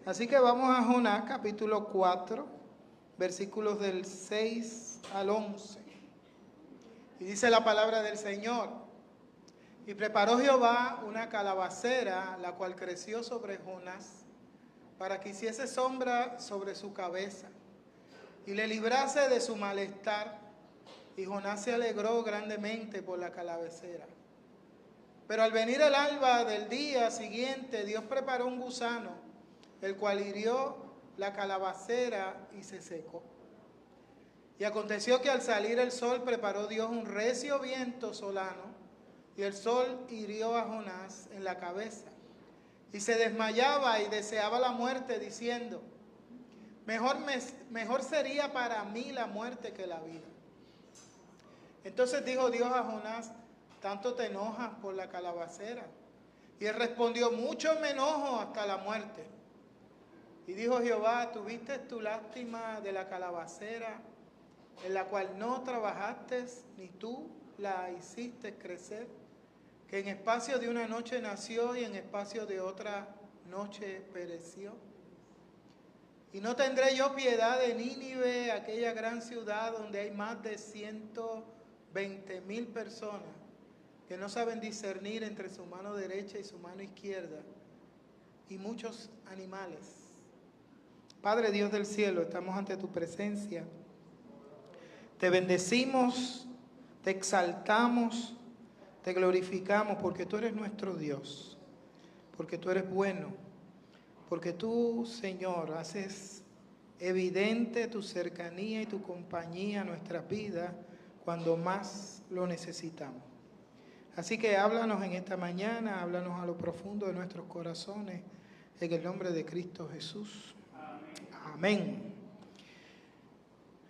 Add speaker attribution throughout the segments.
Speaker 1: Así que vamos a Jonás capítulo 4, versículos del 6 al 11. Y dice la palabra del Señor: y preparó Jehová una calabacera, la cual creció sobre Jonás, para que hiciese sombra sobre su cabeza, y le librase de su malestar. Y Jonás se alegró grandemente por la calabacera. Pero al venir el alba del día siguiente, Dios preparó un gusano, el cual hirió la calabacera y se secó. Y aconteció que al salir el sol, preparó Dios un recio viento solano, y el sol hirió a Jonás en la cabeza, y se desmayaba y deseaba la muerte, diciendo: mejor sería para mí la muerte que la vida. Entonces dijo Dios a Jonás: ¿tanto te enojas por la calabacera? Y él respondió: mucho me enojo hasta la muerte. Y dijo Jehová: ¿tuviste tu lástima de la calabacera, en la cual no trabajaste, ni tú la hiciste crecer, que en espacio de una noche nació y en espacio de otra noche pereció? Y no tendré yo piedad de Nínive, aquella gran ciudad donde hay más de 120,000 personas que no saben discernir entre su mano derecha y su mano izquierda, y muchos animales. Padre Dios del cielo, estamos ante tu presencia. Te bendecimos, te exaltamos, te glorificamos, porque tú eres nuestro Dios, porque tú eres bueno, porque tú, Señor, haces evidente tu cercanía y tu compañía a nuestra vida cuando más lo necesitamos. Así que háblanos en esta mañana, háblanos a lo profundo de nuestros corazones, en el nombre de Cristo Jesús. Amén.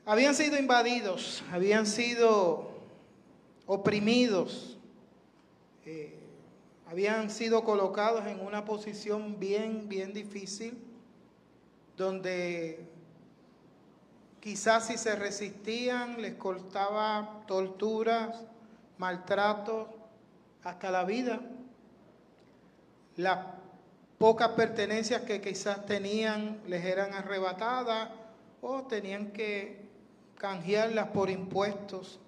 Speaker 1: Habían sido invadidos, habían sido oprimidos, habían sido colocados en una posición bien difícil, donde quizás si se resistían les costaba torturas, maltratos, hasta la vida. Las pocas pertenencias que quizás tenían les eran arrebatadas, o tenían que canjearlas por impuestos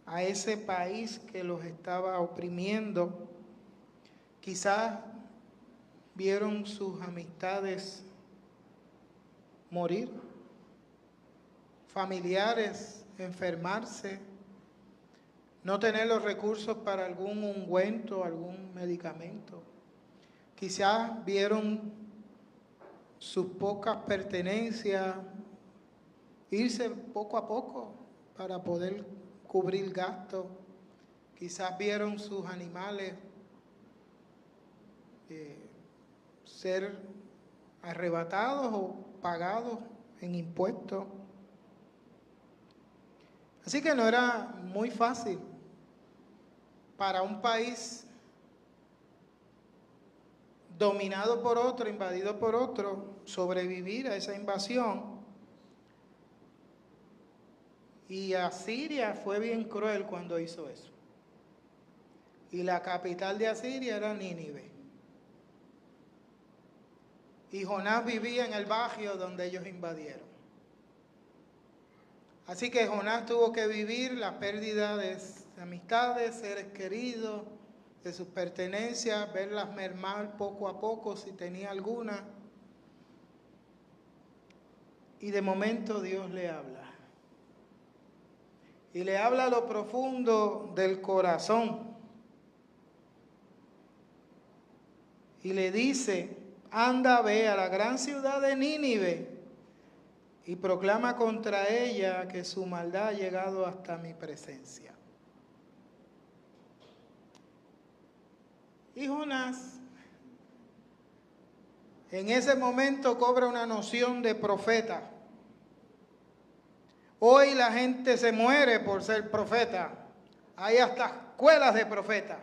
Speaker 1: a ese país que los estaba oprimiendo. Quizás vieron sus amistades morir, familiares enfermarse, no tener los recursos para algún ungüento, algún medicamento. Quizás vieron sus pocas pertenencias irse poco a poco para poder cubrir gastos. Quizás vieron sus animales ser arrebatados o pagados en impuestos. Así que no era muy fácil para un país dominado por otro, invadido por otro, sobrevivir a esa invasión. Y Asiria fue bien cruel cuando hizo eso. Y la capital de Asiria era Nínive. Y Jonás vivía en el barrio donde ellos invadieron. Así que Jonás tuvo que vivir la pérdida de amistades, seres queridos, de sus pertenencias, verlas mermar poco a poco si tenía alguna. Y de momento Dios le habla. Y le habla a lo profundo del corazón. Y le dice: anda, ve a la gran ciudad de Nínive y proclama contra ella que su maldad ha llegado hasta mi presencia. Y Jonás en ese momento cobra una noción de profeta. Hoy la gente se muere por ser profeta. Hay hasta escuelas de profetas.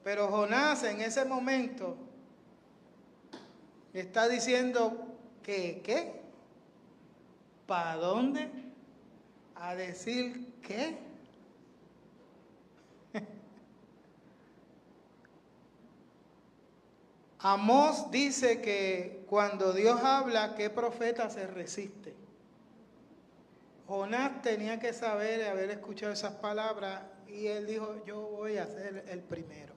Speaker 1: Pero Jonás en ese momento está diciendo que, ¿qué? ¿Para dónde? ¿A decir qué? Amós dice que cuando Dios habla, ¿qué profeta se resiste? Jonás tenía que saber y haber escuchado esas palabras y él dijo, yo voy a ser el primero.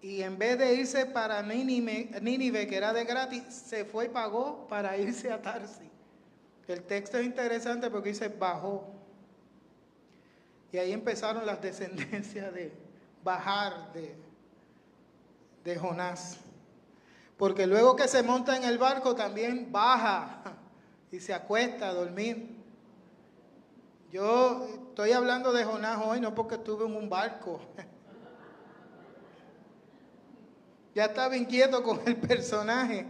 Speaker 1: Y en vez de irse para Nínive, que era de gratis, se fue y pagó para irse a Tarsis. El texto es interesante porque dice bajó. Y ahí empezaron las descendencias de bajar de Jonás. Porque luego que se monta en el barco también baja y se acuesta a dormir. Yo estoy hablando de Jonás hoy no porque estuve en un barco. Ya estaba inquieto con el personaje.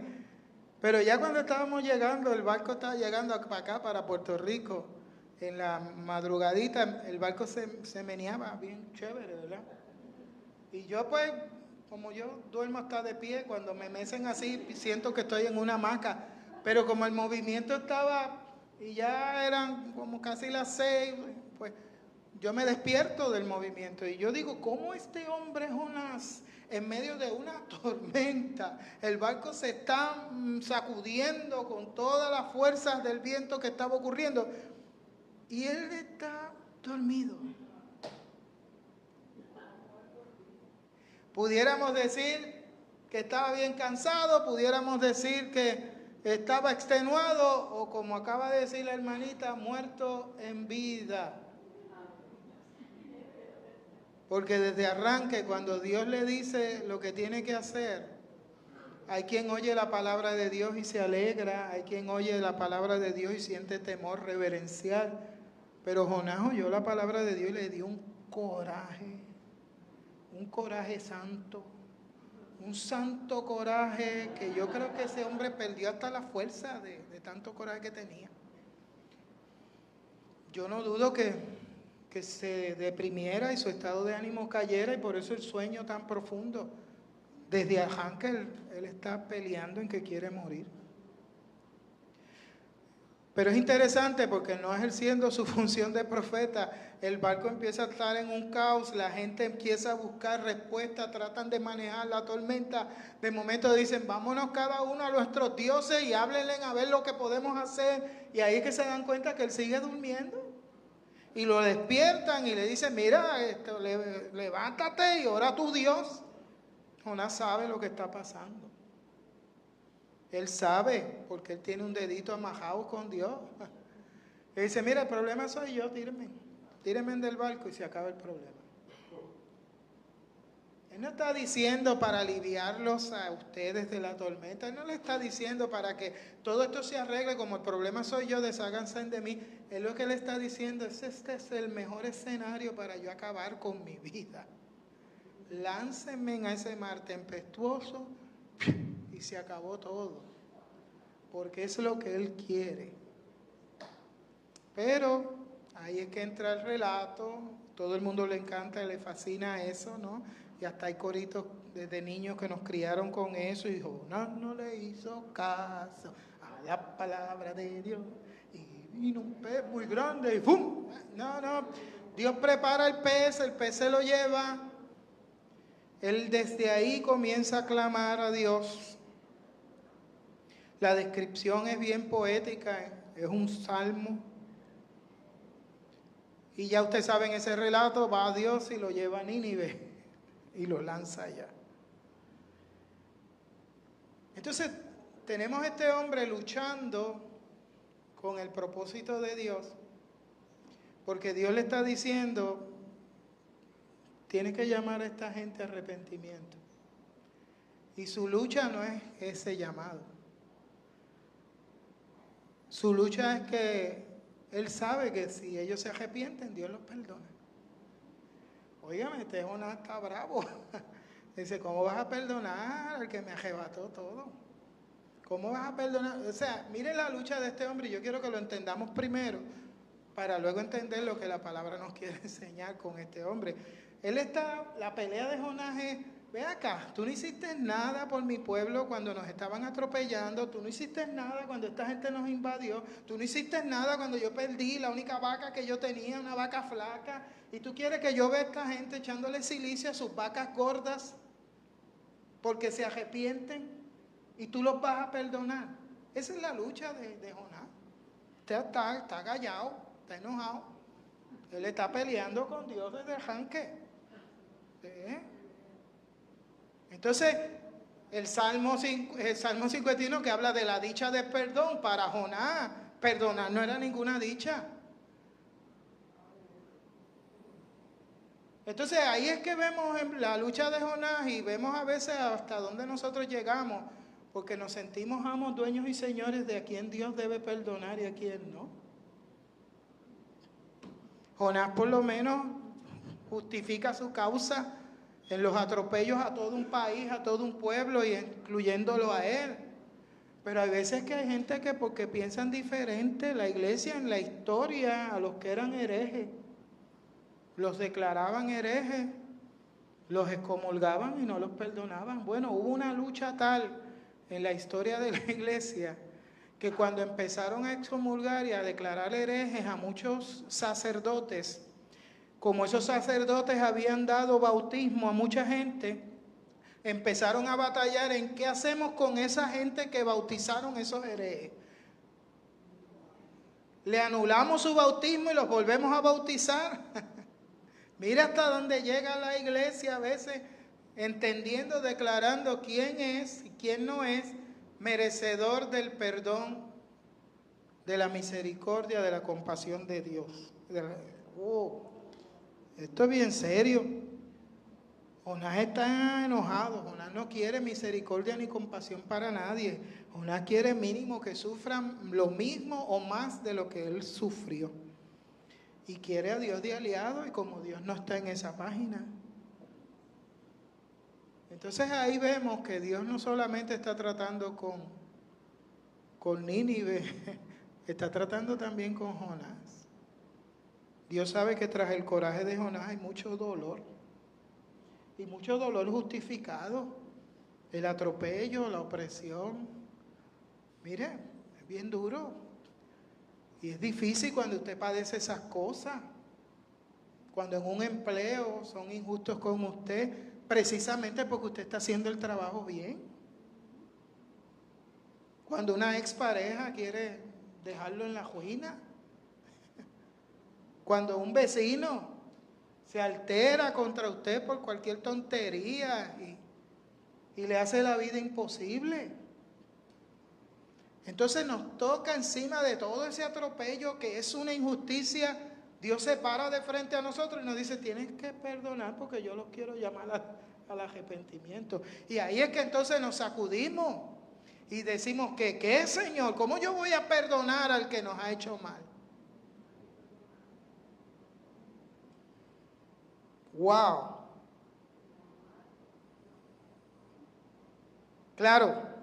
Speaker 1: Pero ya cuando estábamos llegando, el barco estaba llegando para acá, para Puerto Rico. En la madrugadita el barco se meneaba bien chévere, ¿verdad? Y yo pues, como yo duermo hasta de pie, cuando me mecen así, siento que estoy en una hamaca. Pero como el movimiento estaba, y ya eran como casi las 6, pues yo me despierto del movimiento. Y yo digo, ¿cómo este hombre Jonás, en medio de una tormenta, el barco se está sacudiendo con todas las fuerzas del viento que estaba ocurriendo? Y él está dormido. Pudiéramos decir que estaba bien cansado, pudiéramos decir que estaba extenuado o como acaba de decir la hermanita, muerto en vida. Porque desde arranque, cuando Dios le dice lo que tiene que hacer, hay quien oye la palabra de Dios y se alegra, hay quien oye la palabra de Dios y siente temor reverencial. Pero Jonás oyó la palabra de Dios y le dio un coraje santo, un santo coraje que yo creo que ese hombre perdió hasta la fuerza de tanto coraje que tenía. Yo no dudo que se deprimiera y su estado de ánimo cayera y por eso el sueño tan profundo. Desde arranque él está peleando en que quiere morir. Pero es interesante porque no ejerciendo su función de profeta, el barco empieza a estar en un caos, la gente empieza a buscar respuestas, tratan de manejar la tormenta, de momento dicen, vámonos cada uno a nuestros dioses y háblenle a ver lo que podemos hacer, y ahí es que se dan cuenta que él sigue durmiendo, y lo despiertan y le dicen, mira, levántate y ora a tu Dios. Jonás sabe lo que está pasando. Él sabe, porque él tiene un dedito amajado con Dios. Él dice, mira, el problema soy yo, tírenme del barco y se acaba el problema. Él no está diciendo para aliviarlos a ustedes de la tormenta. Él no le está diciendo para que todo esto se arregle, como el problema soy yo, desháganse de mí. Él lo que le está diciendo es, este es el mejor escenario para yo acabar con mi vida. Láncenme a ese mar tempestuoso y se acabó todo, porque es lo que él quiere. Pero ahí es que entra el relato, todo el mundo le encanta, le fascina eso, ¿no? Y hasta hay coritos desde niños que nos criaron con eso y no le hizo caso a la palabra de Dios y vino un pez muy grande y ¡pum! No, Dios prepara el pez se lo lleva. Él desde ahí comienza a clamar a Dios. La descripción es bien poética, es un salmo. Y ya ustedes saben ese relato, va a Dios y lo lleva a Nínive y lo lanza allá. Entonces, tenemos a este hombre luchando con el propósito de Dios, porque Dios le está diciendo, tiene que llamar a esta gente a arrepentimiento. Y su lucha no es ese llamado. Su lucha es que él sabe que si ellos se arrepienten, Dios los perdona. Óigame, este Jonás está bravo. Dice, ¿cómo vas a perdonar al que me arrebató todo? ¿Cómo vas a perdonar? O sea, miren la lucha de este hombre y yo quiero que lo entendamos primero para luego entender lo que la palabra nos quiere enseñar con este hombre. La pelea de Jonás es, ve acá, tú no hiciste nada por mi pueblo cuando nos estaban atropellando, tú no hiciste nada cuando esta gente nos invadió, tú no hiciste nada cuando yo perdí la única vaca que yo tenía, una vaca flaca, y tú quieres que yo vea a esta gente echándole silicio a sus vacas gordas. porque se arrepienten y tú los vas a perdonar. Esa es la lucha de Jonás. Usted está callado, está enojado. Él está peleando con Dios desde el arranque. ¿Sí? Entonces, el Salmo 51 que habla de la dicha del perdón, para Jonás, perdonar no era ninguna dicha. Entonces ahí es que vemos la lucha de Jonás y vemos a veces hasta dónde nosotros llegamos, porque nos sentimos amos, dueños y señores de a quién Dios debe perdonar y a quién no. Jonás por lo menos justifica su causa en los atropellos a todo un país, a todo un pueblo, y incluyéndolo a él. Pero hay veces que hay gente que porque piensan diferente, la iglesia en la historia, a los que eran herejes, los declaraban herejes, los excomulgaban y no los perdonaban. Bueno, hubo una lucha tal en la historia de la iglesia que cuando empezaron a excomulgar y a declarar herejes a muchos sacerdotes, como esos sacerdotes habían dado bautismo a mucha gente, empezaron a batallar en qué hacemos con esa gente que bautizaron esos herejes. ¿Le anulamos su bautismo y los volvemos a bautizar? Mira hasta dónde llega la iglesia a veces, entendiendo, declarando quién es y quién no es merecedor del perdón, de la misericordia, de la compasión de Dios. Esto es bien serio. Jonás está enojado. Jonás no quiere misericordia ni compasión para nadie. Jonás quiere mínimo que sufran lo mismo o más de lo que él sufrió. Y quiere a Dios de aliado, y como Dios no está en esa página. Entonces ahí vemos que Dios no solamente está tratando con Nínive, está tratando también con Jonás. Dios sabe que tras el coraje de Jonás hay mucho dolor. Y mucho dolor justificado. El atropello, la opresión. Mire, es bien duro. Y es difícil cuando usted padece esas cosas. Cuando en un empleo son injustos con usted, precisamente porque usted está haciendo el trabajo bien. Cuando una expareja quiere dejarlo en la ruina. Cuando un vecino se altera contra usted por cualquier tontería y le hace la vida imposible. Entonces nos toca encima de todo ese atropello que es una injusticia. Dios se para de frente a nosotros y nos dice, tienes que perdonar porque yo los quiero llamar al arrepentimiento. Y ahí es que entonces nos sacudimos y decimos que, ¿qué, Señor? ¿Cómo yo voy a perdonar al que nos ha hecho mal? ¡Wow! Claro.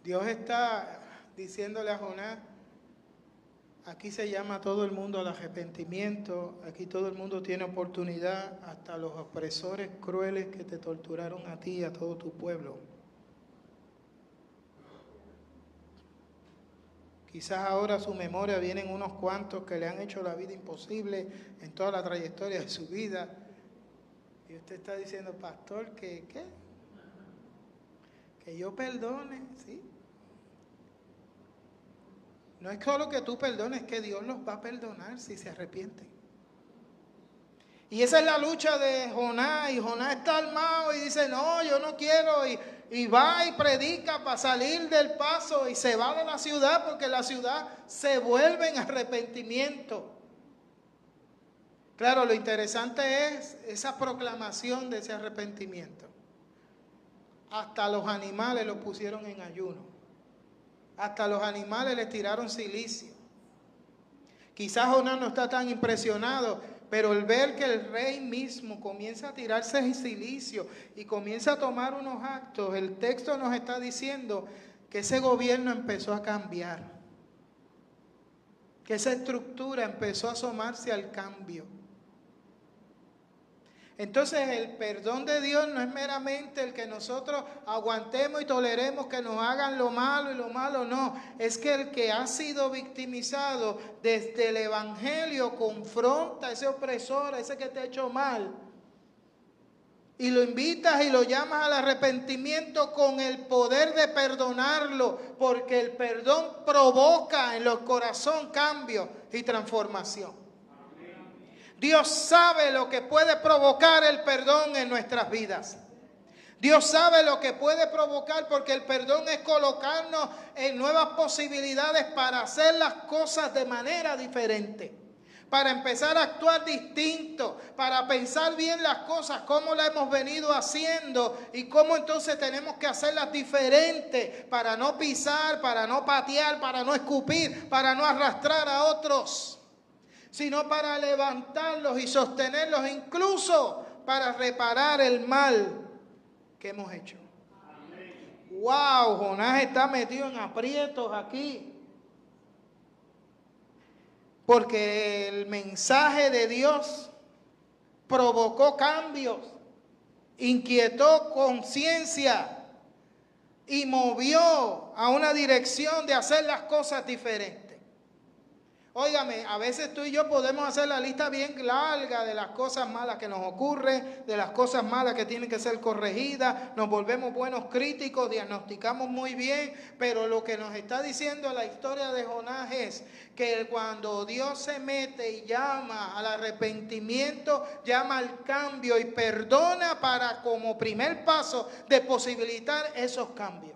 Speaker 1: Dios está diciéndole a Jonás, aquí se llama a todo el mundo al arrepentimiento, aquí todo el mundo tiene oportunidad, hasta los opresores crueles que te torturaron a ti y a todo tu pueblo. Quizás ahora a su memoria vienen unos cuantos que le han hecho la vida imposible en toda la trayectoria de su vida. Y usted está diciendo, pastor, ¿qué? Que yo perdone, ¿sí? No es solo que tú perdones, que Dios los va a perdonar si se arrepienten. Y esa es la lucha de Jonás, y Jonás está armado y dice, no, yo no quiero, y va y predica para salir del paso y se va de la ciudad porque la ciudad se vuelve en arrepentimiento. Claro, lo interesante es esa proclamación de ese arrepentimiento. Hasta los animales los pusieron en ayuno. Hasta los animales les tiraron silicio. Quizás Jonás no está tan impresionado, pero el ver que el rey mismo comienza a tirarse el silicio y comienza a tomar unos actos, el texto nos está diciendo que ese gobierno empezó a cambiar. Que esa estructura empezó a asomarse al cambio. Entonces el perdón de Dios no es meramente el que nosotros aguantemos y toleremos que nos hagan lo malo y lo malo, no. Es que el que ha sido victimizado desde el evangelio confronta a ese opresor, a ese que te ha hecho mal. y lo invitas y lo llamas al arrepentimiento con el poder de perdonarlo, porque el perdón provoca en los corazones cambio y transformación. Dios sabe lo que puede provocar el perdón en nuestras vidas. Dios sabe lo que puede provocar, porque el perdón es colocarnos en nuevas posibilidades para hacer las cosas de manera diferente, para empezar a actuar distinto, para pensar bien las cosas, cómo las hemos venido haciendo y cómo entonces tenemos que hacerlas diferentes, para no pisar, para no patear, para no escupir, para no arrastrar a otros, sino para levantarlos y sostenerlos, incluso para reparar el mal que hemos hecho. Wow, Jonás está metido en aprietos aquí, porque el mensaje de Dios provocó cambios, inquietó conciencia y movió a una dirección de hacer las cosas diferentes. Óigame, a veces tú y yo podemos hacer la lista bien larga de las cosas malas que nos ocurren, de las cosas malas que tienen que ser corregidas, nos volvemos buenos críticos, diagnosticamos muy bien, pero lo que nos está diciendo la historia de Jonás es que cuando Dios se mete y llama al arrepentimiento, llama al cambio y perdona para, como primer paso, de posibilitar esos cambios.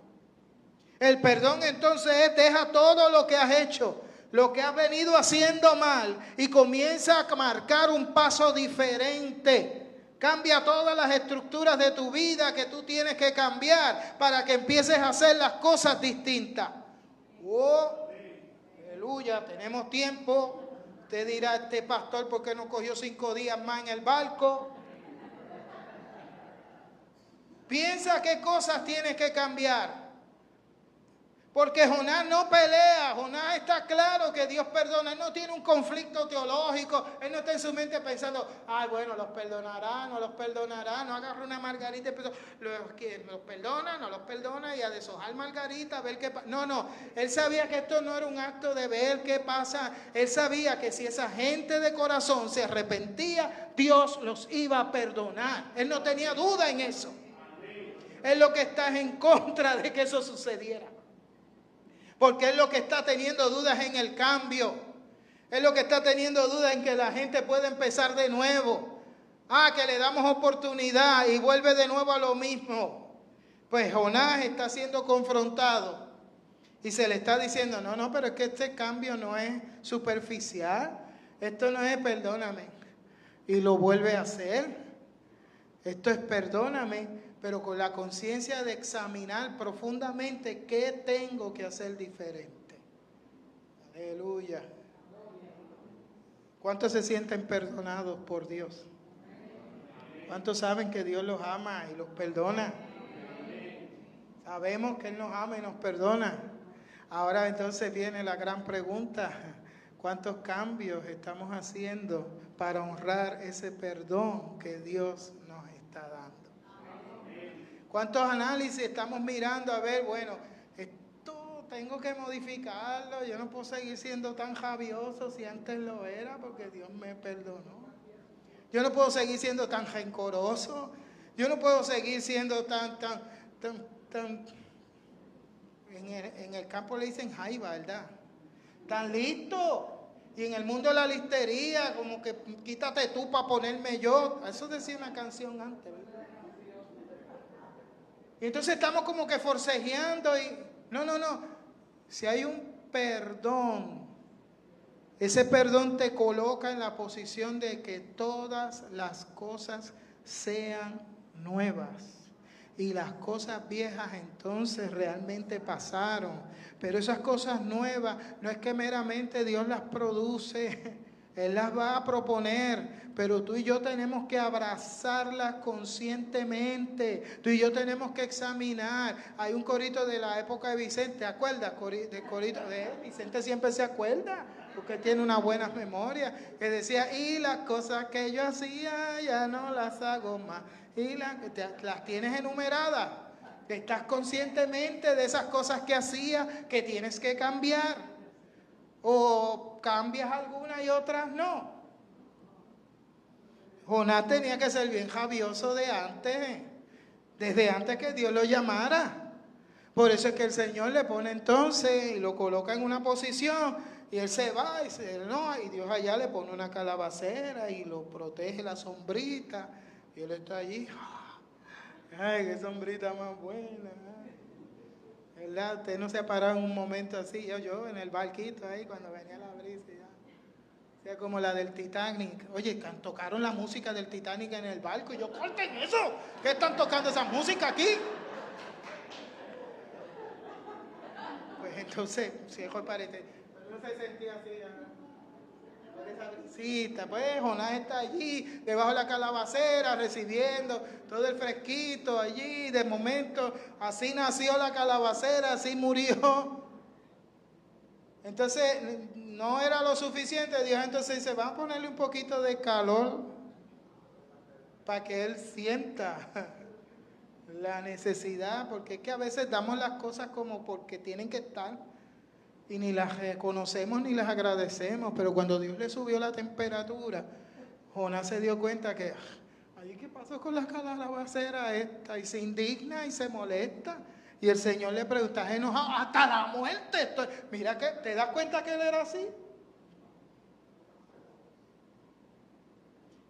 Speaker 1: El perdón entonces es: deja todo lo que has hecho, lo que has venido haciendo mal, y comienza a marcar un paso diferente. Cambia todas las estructuras de tu vida que tú tienes que cambiar para que empieces a hacer las cosas distintas. Oh, aleluya, tenemos tiempo. Usted dirá: este pastor, ¿por qué no cogió 5 días más en el barco? Piensa qué cosas tienes que cambiar. Porque Jonás no pelea, Jonás está claro que Dios perdona. Él no tiene un conflicto teológico, él no está en su mente pensando: ay, bueno, los perdonará, no agarra una margarita y los perdona, no los perdona, y a deshojar margarita, a ver qué pasa. No, él sabía que esto no era un acto de ver qué pasa. Él sabía que si esa gente de corazón se arrepentía, Dios los iba a perdonar. Él no tenía duda en eso. Él lo que está es en contra de que eso sucediera, porque es lo que está teniendo dudas en el cambio. Es lo que está teniendo dudas en que la gente pueda empezar de nuevo. Que le damos oportunidad y vuelve de nuevo a lo mismo. Pues Jonás está siendo confrontado y se le está diciendo: no, pero es que este cambio no es superficial. Esto no es perdóname y lo vuelve a hacer. Esto es perdóname, pero con la conciencia de examinar profundamente qué tengo que hacer diferente. Aleluya. ¿Cuántos se sienten perdonados por Dios? ¿Cuántos saben que Dios los ama y los perdona? Sabemos que Él nos ama y nos perdona. Ahora entonces viene la gran pregunta: ¿cuántos cambios estamos haciendo para honrar ese perdón que Dios nos está dando? ¿Cuántos análisis estamos mirando? A ver, bueno, esto tengo que modificarlo. Yo no puedo seguir siendo tan rabioso si antes lo era, porque Dios me perdonó. Yo no puedo seguir siendo tan rencoroso. Yo no puedo seguir siendo tan en el campo le dicen jaiba, ¿verdad? Tan listo. Y en el mundo de la listería, como que quítate tú para ponerme yo. Eso decía una canción antes, ¿verdad? Y entonces estamos como que forcejeando y no. Si hay un perdón, ese perdón te coloca en la posición de que todas las cosas sean nuevas. Y las cosas viejas entonces realmente pasaron. Pero esas cosas nuevas no es que meramente Dios las produce, Él las va a proponer, pero tú y yo tenemos que abrazarlas conscientemente. Tú y yo tenemos que examinar. Hay un corito de la época de Vicente, ¿te acuerdas? Vicente siempre se acuerda, porque tiene una buena memoria, que decía: y las cosas que yo hacía ya no las hago más. Y las tienes enumeradas. Estás conscientemente de esas cosas que hacías que tienes que cambiar. O cambias algunas y otras no. Jonás tenía que ser bien javioso de antes, desde antes que Dios lo llamara. Por eso es que el Señor le pone entonces y lo coloca en una posición y él se va y Dios allá le pone una calabacera y lo protege la sombrita y él está allí. Ay, qué sombrita más buena. ¿Verdad? Usted no se ha parado en un momento así, yo en el barquito ahí cuando venía la brisa. Sea como la del Titanic. Oye, tocaron la música del Titanic en el barco y yo, ¡corten eso! ¿Qué están tocando esa música aquí? Pues entonces, si es parece, no se sentía así, por esa brisita. Pues Jonás está allí, debajo de la calabacera, recibiendo todo el fresquito allí. De momento, así nació la calabacera, así murió. Entonces, no era lo suficiente. Dios entonces dice, va a ponerle un poquito de calor para que él sienta la necesidad, porque es que a veces damos las cosas como porque tienen que estar y ni las reconocemos ni las agradecemos, pero cuando Dios le subió la temperatura, Jonás se dio cuenta que, ay, ¿qué pasó con la calabacera esta? Y se indigna y se molesta. Y el Señor le pregunta, ¿estás enojado? Hasta la muerte. Mira que, ¿te das cuenta que él era así?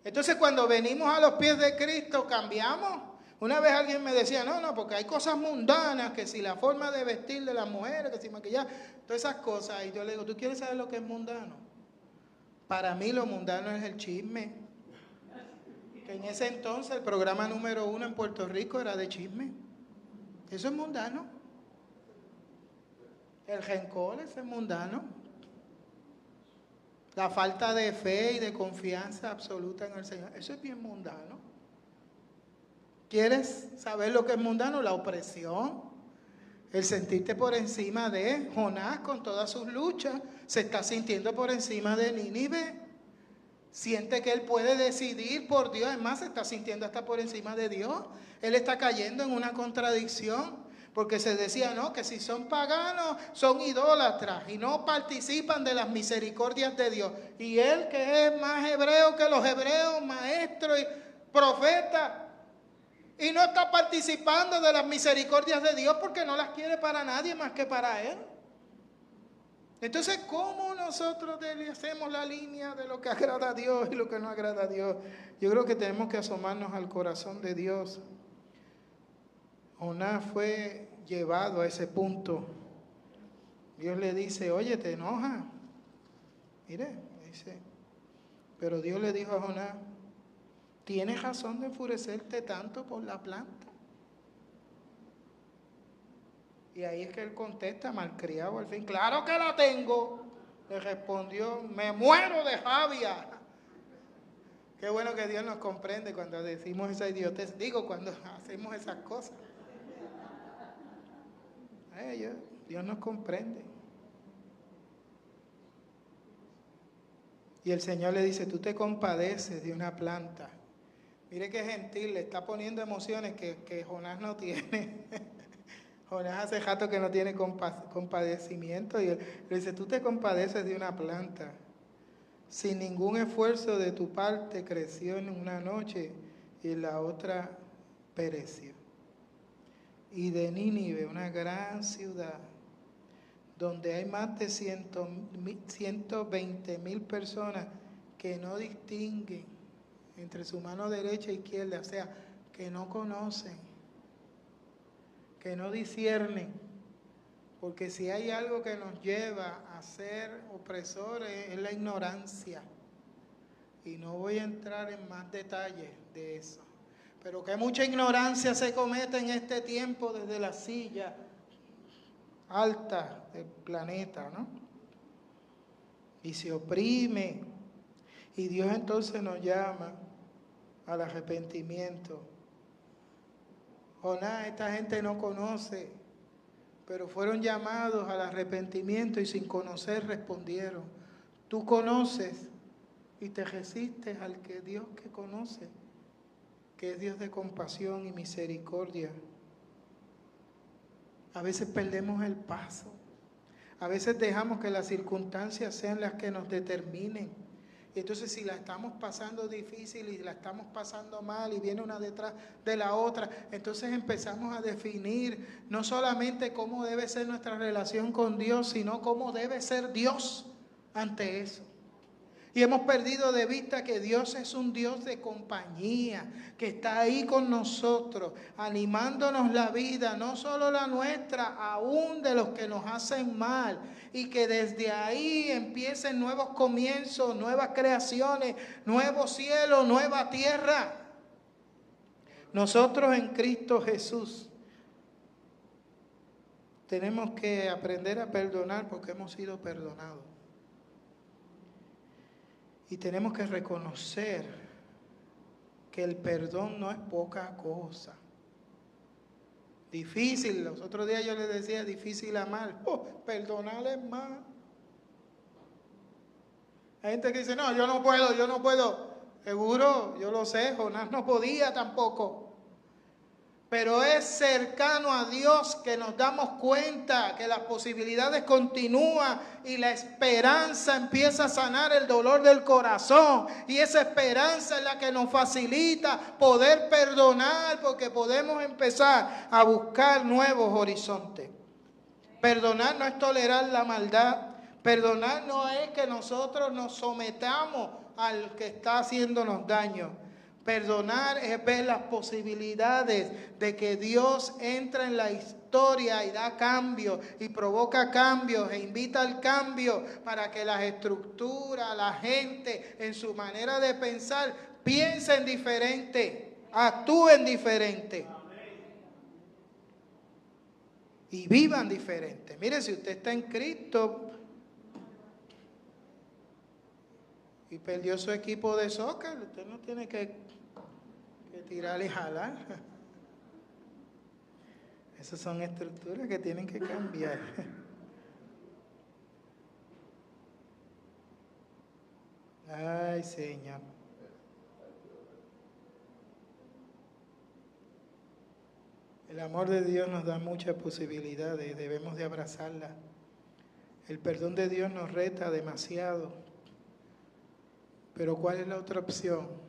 Speaker 1: Entonces cuando venimos a los pies de Cristo cambiamos. Una vez alguien me decía, no, porque hay cosas mundanas, que si la forma de vestir de las mujeres, que si maquillaje, todas esas cosas. Y yo le digo, ¿tú quieres saber lo que es mundano? Para mí lo mundano es el chisme. Que en ese entonces el programa número 1 en Puerto Rico era de chisme. Eso es mundano. El rencor, eso es mundano. La falta de fe y de confianza absoluta en el Señor, eso es bien mundano. ¿Quieres saber lo que es mundano? La opresión, el sentirte por encima de Jonás con todas sus luchas, se está sintiendo por encima de Nínive. Siente que él puede decidir por Dios, además se está sintiendo hasta por encima de Dios. Él está cayendo en una contradicción, porque se decía, no, que si son paganos, son idólatras y no participan de las misericordias de Dios. Y él, que es más hebreo que los hebreos, maestro y profeta, y no está participando de las misericordias de Dios porque no las quiere para nadie más que para él. Entonces, ¿cómo nosotros hacemos la línea de lo que agrada a Dios y lo que no agrada a Dios? Yo creo que tenemos que asomarnos al corazón de Dios. Jonás fue llevado a ese punto. Dios le dice, oye, ¿te enoja? Mire, dice, pero Dios le dijo a Jonás, ¿tienes razón de enfurecerte tanto por la planta? Y ahí es que él contesta, malcriado al fin, claro que la tengo. Le respondió, me muero de rabia. Qué bueno que Dios nos comprende cuando decimos esa idiotez. Digo, cuando hacemos esas cosas. Dios nos comprende. Y el Señor le dice, tú te compadeces de una planta. Mire qué gentil, le está poniendo emociones que Jonás no tiene. Jonás hace rato que no tiene compadecimiento y él le dice, tú te compadeces de una planta. Sin ningún esfuerzo de tu parte creció en una noche y la otra pereció. Y de Nínive, una gran ciudad, donde hay más de 120,000 personas que no distinguen entre su mano derecha e izquierda, o sea, que no conocen, que no disciernen, porque si hay algo que nos lleva a ser opresores es la ignorancia, y no voy a entrar en más detalles de eso, pero que mucha ignorancia se comete en este tiempo desde la silla alta del planeta, ¿no? Y se oprime, y Dios entonces nos llama al arrepentimiento. Jonás, esta gente no conoce, pero fueron llamados al arrepentimiento y sin conocer respondieron. Tú conoces y te resistes al que Dios que conoce, que es Dios de compasión y misericordia. A veces perdemos el paso. A veces dejamos que las circunstancias sean las que nos determinen. Y entonces si la estamos pasando difícil y la estamos pasando mal y viene una detrás de la otra, entonces empezamos a definir no solamente cómo debe ser nuestra relación con Dios, sino cómo debe ser Dios ante eso. Y hemos perdido de vista que Dios es un Dios de compañía, que está ahí con nosotros, animándonos la vida, no solo la nuestra, aún de los que nos hacen mal. Y que desde ahí empiecen nuevos comienzos, nuevas creaciones, nuevo cielo, nueva tierra. Nosotros en Cristo Jesús tenemos que aprender a perdonar porque hemos sido perdonados. Y tenemos que reconocer que el perdón no es poca cosa. Difícil, los otros días yo les decía, difícil amar. Perdonar es más. Hay gente que dice, no, yo no puedo. Seguro, yo lo sé, Jonás no podía tampoco. Pero es cercano a Dios que nos damos cuenta que las posibilidades continúan y la esperanza empieza a sanar el dolor del corazón. Y esa esperanza es la que nos facilita poder perdonar, porque podemos empezar a buscar nuevos horizontes. Perdonar no es tolerar la maldad. Perdonar no es que nosotros nos sometamos al que está haciéndonos daño. Perdonar es ver las posibilidades de que Dios entra en la historia y da cambios y provoca cambios e invita al cambio para que las estructuras, la gente en su manera de pensar piensen diferente, actúen diferente y vivan diferente. Mire, si usted está en Cristo y perdió su equipo de soccer, usted no tiene que tirar y jalar. Esas son estructuras que tienen que cambiar. Ay, Señor. El amor de Dios nos da muchas posibilidades, debemos de abrazarla. El perdón de Dios nos reta demasiado. Pero ¿cuál es la otra opción?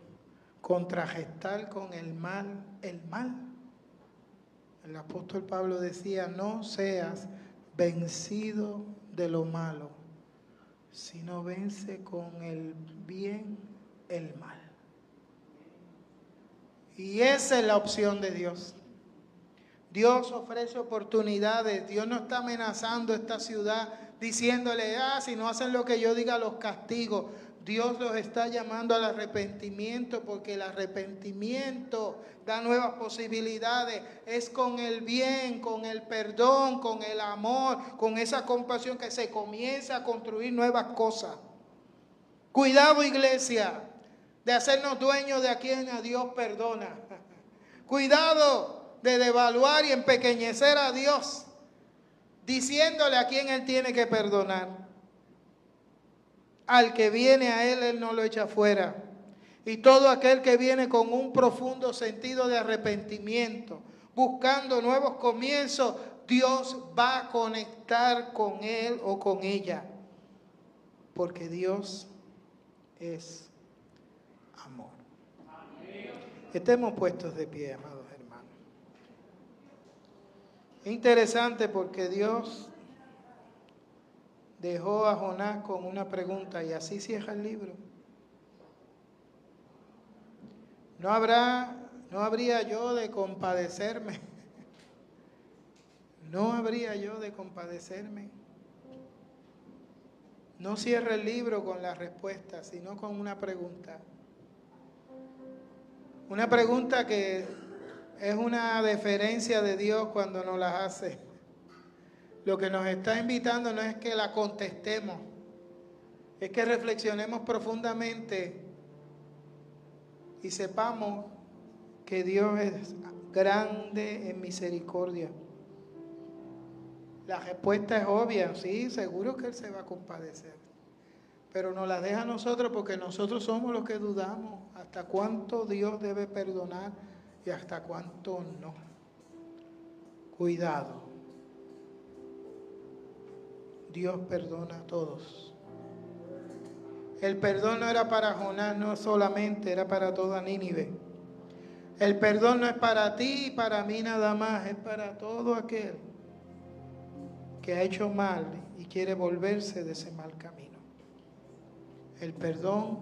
Speaker 1: Contrarrestar con el mal el mal. El apóstol Pablo decía, no seas vencido de lo malo, sino vence con el bien el mal. Y esa es la opción de Dios. Dios ofrece oportunidades. Dios no está amenazando esta ciudad diciéndole, si no hacen lo que yo diga los castigo. Dios los está llamando al arrepentimiento, porque el arrepentimiento da nuevas posibilidades. Es con el bien, con el perdón, con el amor, con esa compasión que se comienza a construir nuevas cosas. Cuidado, iglesia, de hacernos dueños de a quien a Dios perdona. Cuidado de devaluar y empequeñecer a Dios, diciéndole a quién Él tiene que perdonar. Al que viene a Él, Él no lo echa fuera. Y todo aquel que viene con un profundo sentido de arrepentimiento, buscando nuevos comienzos, Dios va a conectar con él o con ella. Porque Dios es amor. Estemos puestos de pie, amados hermanos. Es interesante porque Dios dejó a Jonás con una pregunta y así cierra el libro. ¿No habría yo de compadecerme? ¿No habría yo de compadecerme? No cierra el libro con la respuesta, sino con una pregunta. Una pregunta que es una deferencia de Dios cuando nos la hace. Lo que nos está invitando no es que la contestemos, es que reflexionemos profundamente y sepamos que Dios es grande en misericordia. La respuesta es obvia, sí, seguro que Él se va a compadecer. Pero nos la deja a nosotros porque nosotros somos los que dudamos hasta cuánto Dios debe perdonar y hasta cuánto no. Cuidado. Dios perdona a todos. El perdón no era para Jonás, no solamente, era para toda Nínive. El perdón no es para ti y para mí nada más, es para todo aquel que ha hecho mal y quiere volverse de ese mal camino. El perdón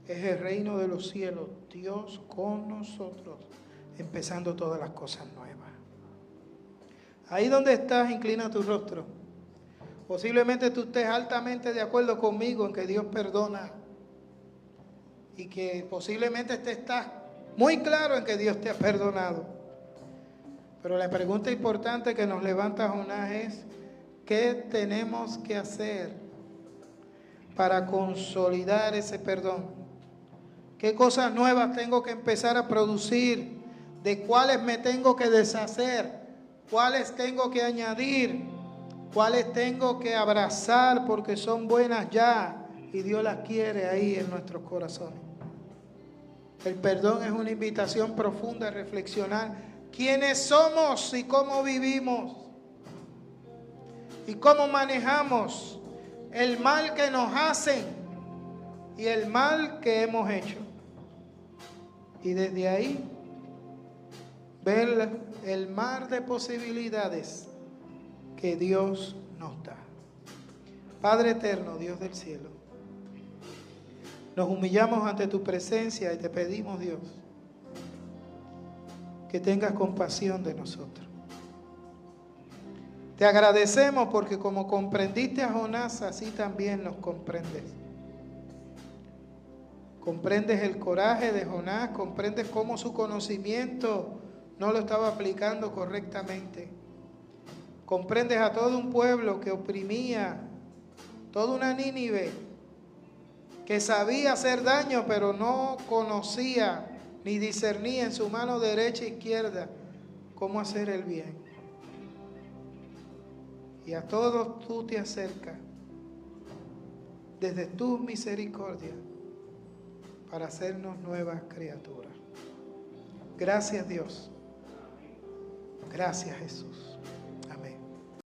Speaker 1: es el reino de los cielos, Dios con nosotros, empezando todas las cosas nuevas. Ahí donde estás, inclina tu rostro. Posiblemente tú estés altamente de acuerdo conmigo en que Dios perdona y que posiblemente te estás muy claro en que Dios te ha perdonado. Pero la pregunta importante que nos levanta Jonás es: ¿qué tenemos que hacer para consolidar ese perdón? ¿Qué cosas nuevas tengo que empezar a producir? ¿De cuáles me tengo que deshacer? ¿Cuáles tengo que añadir? ¿Cuáles tengo que abrazar porque son buenas ya y Dios las quiere ahí en nuestros corazones? El perdón es una invitación profunda a reflexionar quiénes somos y cómo vivimos y cómo manejamos el mal que nos hacen y el mal que hemos hecho. Y desde ahí ver el mar de posibilidades que Dios nos da. Padre eterno, Dios del cielo, nos humillamos ante tu presencia y te pedimos, Dios, que tengas compasión de nosotros. Te agradecemos porque como comprendiste a Jonás, así también nos comprendes. Comprendes el coraje de Jonás, comprendes cómo su conocimiento no lo estaba aplicando correctamente. Comprendes a todo un pueblo que oprimía, toda una Nínive que sabía hacer daño, pero no conocía ni discernía en su mano derecha e izquierda cómo hacer el bien. Y a todos tú te acercas desde tu misericordia para hacernos nuevas criaturas. Gracias, Dios. Gracias, Jesús.